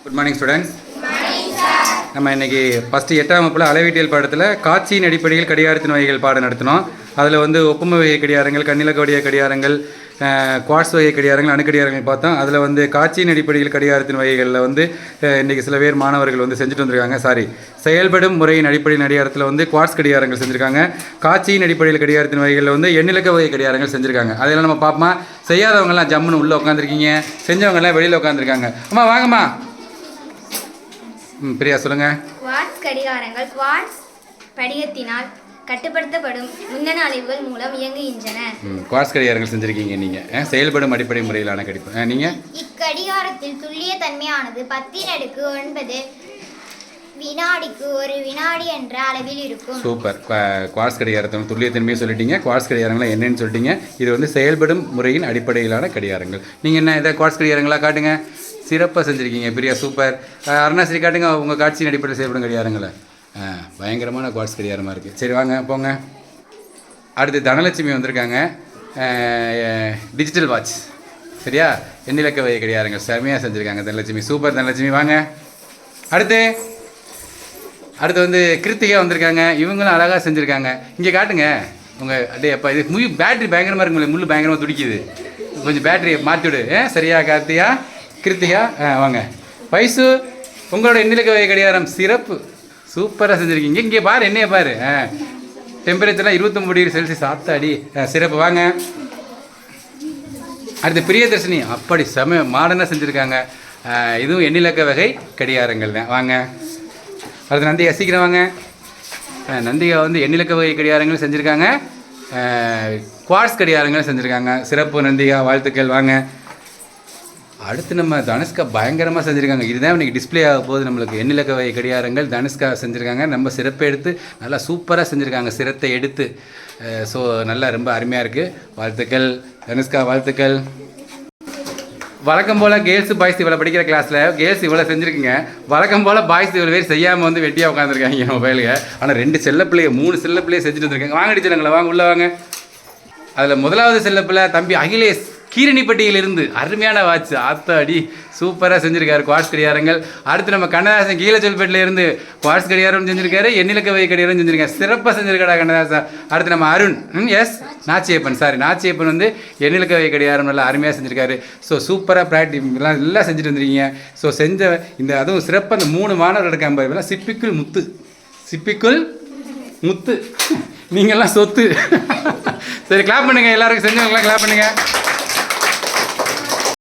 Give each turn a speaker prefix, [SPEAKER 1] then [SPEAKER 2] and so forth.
[SPEAKER 1] Good morning students. நம்ம இன்றைக்கி first 8ஆம் வகுப்பில் அளவீட்டியல் பாடத்தில் காட்சியின் அடிப்படையில் கடிகாரத்தின் வகைகள் பாடம் நடத்தினோம். அதில் வந்து ஒப்புமை வகை கடிகாரங்கள், கண்ணிலக்க வடிவ கடிகாரங்கள், குவார்ட்ஸ் வகை கடிகாரங்கள், அணுக்கடிகாரங்கள் பார்த்தோம். அதில் வந்து காட்சியின் அடிப்படையில் கடிகாரத்தின் வகைகளில் வந்து இன்றைக்கி சில பேர் மாணவர்கள் வந்து செஞ்சுட்டு வந்திருக்காங்க. செயல்படும் முறையின் அடிப்படையின் கடிகாரத்தில் வந்து குவார்ட்ஸ் கடிகாரங்கள் செஞ்சுருக்காங்க. காட்சியின் அடிப்படையில் கடிகாரத்தின் வகைகளில் வந்து எண்ணிலக்க வகை கடிகாரங்கள் செஞ்சுருக்காங்க. அதெல்லாம் நம்ம பார்ப்போமா. செய்யாதவங்கலாம் ஜம்முன்னு உள்ளே உட்காந்துருக்கீங்க, செஞ்சவங்கலாம் வெளியில் உட்காந்துருக்காங்க. அம்மா வாங்கம்மா. பிரியா சொல்லுங்கள்.
[SPEAKER 2] குவார்ட்ஸ் கடிகாரங்கள் குவார்ட்ஸ் படிகத்தினால் கட்டுப்படுத்தப்படும் முன்னணு அலைவுகள் மூலம் இயங்குகின்றன.
[SPEAKER 1] குவார்ட்ஸ் கடிகாரங்கள் செஞ்சுருக்கீங்க நீங்கள். செயல்படும் அடிப்படை முறையிலான கடிப்பு நீங்கள்.
[SPEAKER 2] இக்கடிகாரத்தில் துல்லிய தன்மையானது 10⁹ வினாடிக்கு 1 வினாடி என்ற அளவில் இருக்கும்.
[SPEAKER 1] சூப்பர். குவார்ட்ஸ் கடிகாரத்தின் துல்லியத்தன்மையை சொல்லிட்டீங்க. குவார்ட்ஸ் கடிகாரங்கள் என்னன்னு சொல்லிட்டீங்க. இது வந்து செயல்படும் முறையின் அடிப்படையிலான கடிகாரங்கள். நீங்கள் என்ன இதை குவார்ட்ஸ் கடிகாரங்களாக காட்டுங்க. சிறப்பாக செஞ்சுருக்கீங்க பிரியா, சூப்பர். அருணாஸ்ரீ காட்டுங்க உங்கள் காட்சியின் அடிப்படையில் செயல்படும் கடிகாரங்களை. பயங்கரமான குவார்ட்ஸ் கடிகாரமாக இருக்குது. சரி வாங்க போங்க. அடுத்து தனலட்சுமி வந்திருக்காங்க. டிஜிட்டல் வாட்ச், சரியா, எண்ணிலக்க வகை கடிகாரங்கள் செம்மையாக செஞ்சுருக்காங்க தனலட்சுமி. சூப்பர் தனலட்சுமி. வாங்க அடுத்து வந்து கிருத்திகா வந்திருக்காங்க. இவங்களும் அழகாக செஞ்சுருக்காங்க. இங்கே காட்டுங்க உங்கள் அப்படியே. அப்போ இது பேட்ரி பயங்கரமாக இருக்குங்களே, முள் பயங்கரமாக துடிக்குது. கொஞ்சம் பேட்டரியை மாற்றி விடு. சரியா கிருத்திகா வாங்க. வயசு உங்களோட எண்ணிலக்க வகை கடிகாரம் சிறப்பு, சூப்பராக செஞ்சுருக்கீங்க. இங்கே பாரு, என்னைய பாரு. டெம்பரேச்சர்லாம் 29°C ஆத்தாடி. சிறப்பு. வாங்க அடுத்து பிரியதர்ஷினி. அப்படி செம மாடர்னாக செஞ்சுருக்காங்க. இதுவும் எண்ணிலக்க வகை கடிகாரங்கள் தான். வாங்க அடுத்து நந்திகா, சீக்கிரம் வாங்க. நந்திகா வந்து எண்ணிலக்க வகை கடிகாரங்கள் செஞ்சுருக்காங்க, குவார்ட்ஸ் கடிகாரங்கள் செஞ்சுருக்காங்க. சிறப்பு நந்திகா, வாழ்த்துக்கள். வாங்க அடுத்து நம்ம தனுஷ்கா பயங்கரமாக செஞ்சுருக்காங்க. இதுதான் இன்றைக்கி டிஸ்பிளே ஆக போகுது நம்மளுக்கு. எண்ணிலக்க வகை கடிகாரங்கள் தனுஷ்கா செஞ்சுருக்காங்க. நம்ம சிறப்பை எடுத்து நல்லா சூப்பராக செஞ்சுருக்காங்க, சிரத்தை எடுத்து. ஸோ நல்லா ரொம்ப அருமையாக இருக்குது. வாழ்த்துக்கள் தனுஷ்கா, வாழ்த்துக்கள். வழக்கம் போல் கேர்ள்ஸு பாய்ஸ் இவ்வளோ படிக்கிற கிளாஸில் கேர்ள்ஸ் இவ்வளோ செஞ்சுருக்குங்க. வழக்கம் போல் பாய்ஸ் இவ்வளோ பேர் செய்யாமல் வந்து வெட்டியாக உட்காந்துருக்காங்க மொபைலுக்கு. ஆனால் 2 செல்லப்பிள்ளையை 3 செல்லப்பிள்ளையை செஞ்சுட்டு வந்துருக்காங்க. வாங்க அடிச்சுங்களா, வாங்க உள்ளே வாங்க. அதில் முதலாவது செல்லப்பிள்ளை தம்பி அகிலேஷ் கீரணிப்பட்டியிலிருந்து. அருமையான வாட்ச், ஆத்தாடி சூப்பராக செஞ்சுருக்காரு குவார்ட்ஸ் கடிகாரங்கள். அடுத்து நம்ம கண்ணதாசன் கீழச்சொல்பேட்டிலேருந்து குவார்ட்ஸ் கடிகாரம் செஞ்சுருக்காரு, எண்ணிலக்க வகை கடிகாரம் செஞ்சுருக்காரு. சிறப்பாக செஞ்சுருக்காடா கண்ணதாசன். அடுத்து நம்ம அருண் நாச்சியப்பன் வந்து எண்ணிலக்க வகை கடிகாரம் நல்லா அருமையாக செஞ்சுருக்காரு. ஸோ சூப்பராக ப்ராக்டிஸ்லாம் எல்லாம் செஞ்சுட்டு வந்துருக்கீங்க. ஸோ செஞ்ச இந்த அதுவும் சிறப்பாக அந்த 3 மாணவர்கள் இருக்காங்க பாரு. சிப்பிக்குள் முத்து நீங்கள்லாம் சொத்து. சரி கிளாப் பண்ணுங்கள், எல்லாருக்கும் செஞ்சவங்களாம் கிளாப் பண்ணுங்கள்.